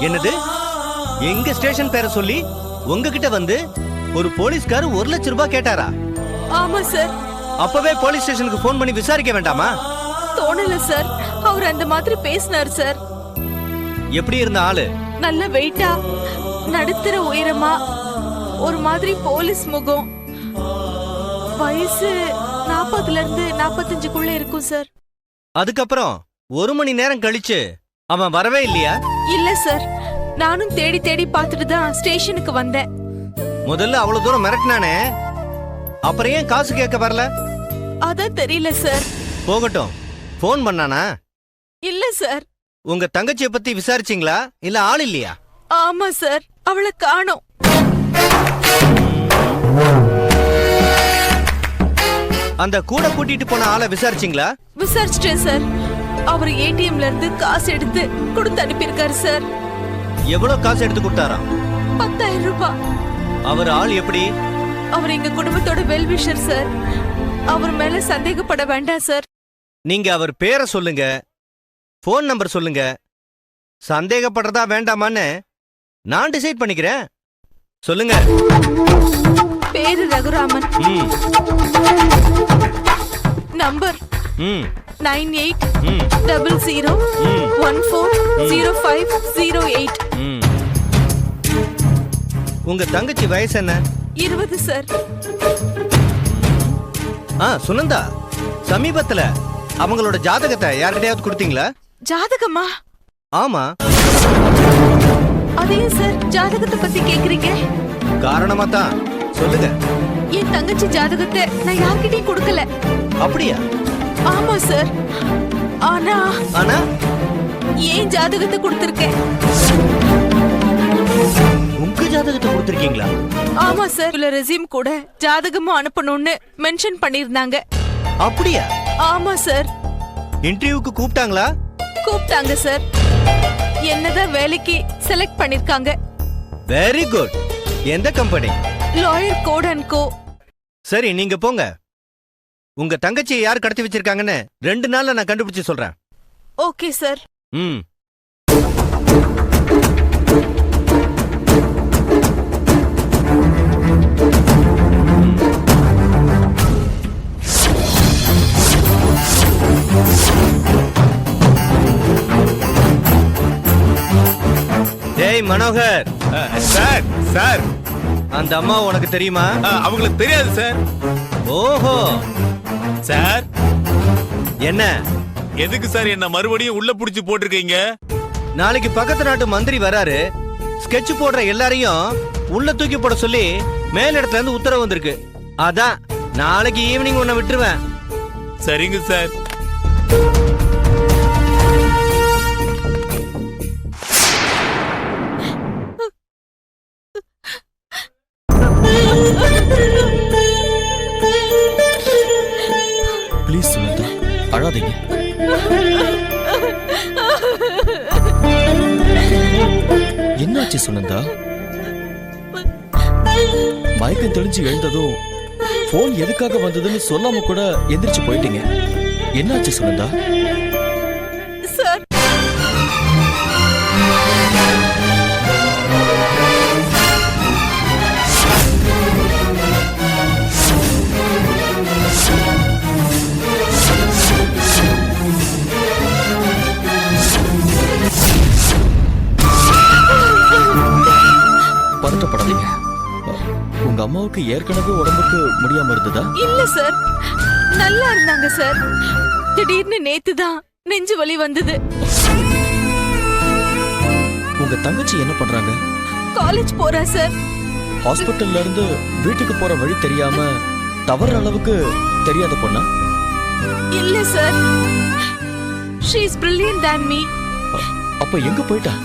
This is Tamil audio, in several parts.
என்னது? எங்க ஸ்டேஷன் பேரை சொல்லி உங்ககிட்ட வந்து ஒரு போலீஸ்கார் 1,00,000 ரூபாய் கேட்டாரா? ஆமா சார். அப்பவே போலீஸ் ஸ்டேஷனுக்கு போன் பண்ணி விசாரிக்க வேண்டாமா? தோணல சார். அவர் அந்த மாதிரி பேசினார் சார். எப்படி இருந்த ஆளு? நல்ல வெயிட்டா, நடுத்தர உயரமா, ஒரு மாதிரி போலீஸ் முகம். வயசு 40ல இருந்து 45க்குள்ள இருக்கும் சார். அதுக்கப்புறம் 1 மணி நேரம் கழிச்சு அவன் வரவே இல்லையா? இல்ல சார். நானும் தேடி தேடி பார்த்துட்டு தான் ஸ்டேஷனுக்கு வந்தேன். முதல்ல அவ்வளவு தூரம் மிரட்டினானே, அப்புறம் ஏன் காசு கேட்க வரல? அதான் தெரியல சார். போகட்டும், போன் பண்ணானா? இல்ல சார். உங்க தங்கச்சியை பத்தி விசாரிச்சீங்களா? இல்ல ஆள் இல்லையா? ஆமா சார், அவளை காணோம். அந்த கூட கூட்டிட்டு போன ஆளை விசாரிச்சீங்களா? விசாரிச்சிட்டேன் சார். அவர் ஏடிஎம்ல இருந்து காசு எடுத்து கொடுத்து அனுப்பியிருக்காரு சார். எவ்வளவு காசு எடுத்து கொடுத்தாராம்? 10,000 ரூபாய். அவர் ஆள் எப்படி? அவர் எங்க குடும்பத்தோட வெல்விஷர் சார். அவர் மேல சந்தேகப்பட வேண்டாம் சார். நீங்க அவர் பேரை சொல்லுங்க, போன் நம்பர் சொல்லுங்க. சந்தேகப்படுறதா வேண்டாமான்னு நான் டிசைட் பண்ணிக்கிறேன். சொல்லுங்க. பேரு ரகுராமன். ம். நம்பர் ம். 9800140508. ம். உங்க தங்கச்சி வயசு என்ன? 20 சார். சுனந்தா, சமீபத்துல அவங்களோட ஜாதகத்தை யார்கிட்டயாவது கொடுத்தீங்களா? ஜாதகமா? ஆமா. அதே சார், ஜாதகத்தை பத்தி கேக்குறீங்க? காரணமா தான். சொல்லுங்க. என் தங்கச்சி ஜாதகத்தை நான் யார்கிட்டயும் கொடுக்கல. அப்படியா? ஆமா சார். ஆனா ஆனா ஏன் ஜாதகத்தை கொடுத்திருக்கேன். உங்க ஜாதகத்தை கொடுத்திருக்கீங்களா? ஆமா சார். ரெஸ்யூம் கூட ஜாதகமும் அனுப்பணும்னு மென்ஷன் பண்ணிருந்தாங்க. அப்படியா? ஆமா சார். இன்டர்வியூக்கு கூப்பிட்டாங்களா? கூப்பிட்டாங்க சார். என்னதான் வேலைக்கு செலக்ட் பண்ணிருக்காங்க. Very good. எந்த கம்பெனி? லாயர் கோட் அண்ட் கோ. சரி, நீங்க போங்க. உங்க தங்கச்சியை யார் கடத்தி வச்சிருக்காங்கன்னு 2 நாள்ல நான் கண்டுபிடிச்சு சொல்றேன். Okay sir. ம். டேய் மனோகர். சார் சார், அந்த அம்மா உனக்கு தெரியுமா? அவங்களுக்கு தெரியாது சார். ஓஹோ. சார், என்ன? எதுக்கு சார் என்ன மறுபடியும் உள்ள புடிச்சு போட்டிருக்கீங்க? நாளைக்கு பக்கத்து நாட்டு மந்திரி வராரு. ஸ்கெட்ச் போடுற எல்லாரையும் உள்ள தூக்கி போட சொல்லி மேலிடத்துல இருந்து உத்தரவு வந்திருக்கு. அதான் நாளைக்கு ஈவினிங் உன்னை விட்டுருவேன். சரிங்க சார். ப்ளீஸ் சுனந்தா, அழாதீங்க. என்னாச்சு சுனந்தா? மயக்கம் தெளிஞ்சு எழுந்ததும் போன் எதுக்காக வந்ததுன்னு சொல்லாம கூட எந்திரிச்சு போயிட்டீங்க. என்னாச்சு சுனந்தா? சார், பதட்டப்படாதீங்க. உங்க அம்மாவுக்கு ஏற்கனவே உடம்புக்கு முடியாம இருந்ததா? இல்ல சார், நல்லா இருந்தாங்க சார். திடீர்னு நேத்து தான் நெஞ்சு வலி வந்தது. உங்க தங்கச்சி என்ன பண்றாங்க? காலேஜ் போறா சார். ஹாஸ்பிட்டல்ல இருந்து வீட்டுக்கு போற வழி தெரியாம தவற அளவுக்கு தெரியாத பொண்ணா? இல்ல sir, she is brilliant than me. அப்ப எங்க போயிட்டா?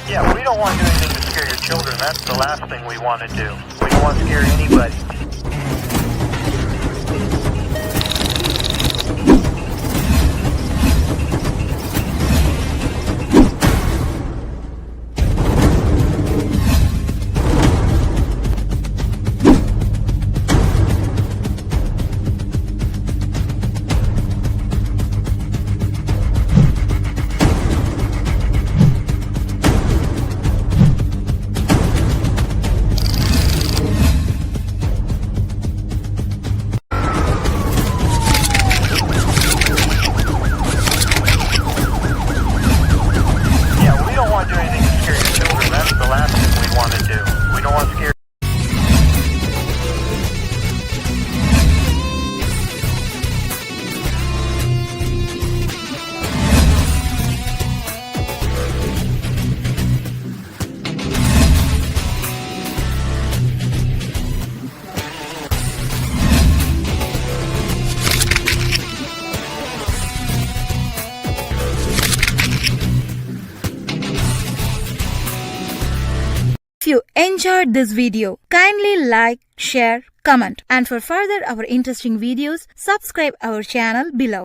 Yeah, we don't want to do anything to scare your children. That's the last thing we want to do. We don't want to scare anybody. If you enjoyed this video, kindly like, share, comment, and for further our interesting videos, subscribe our channel below.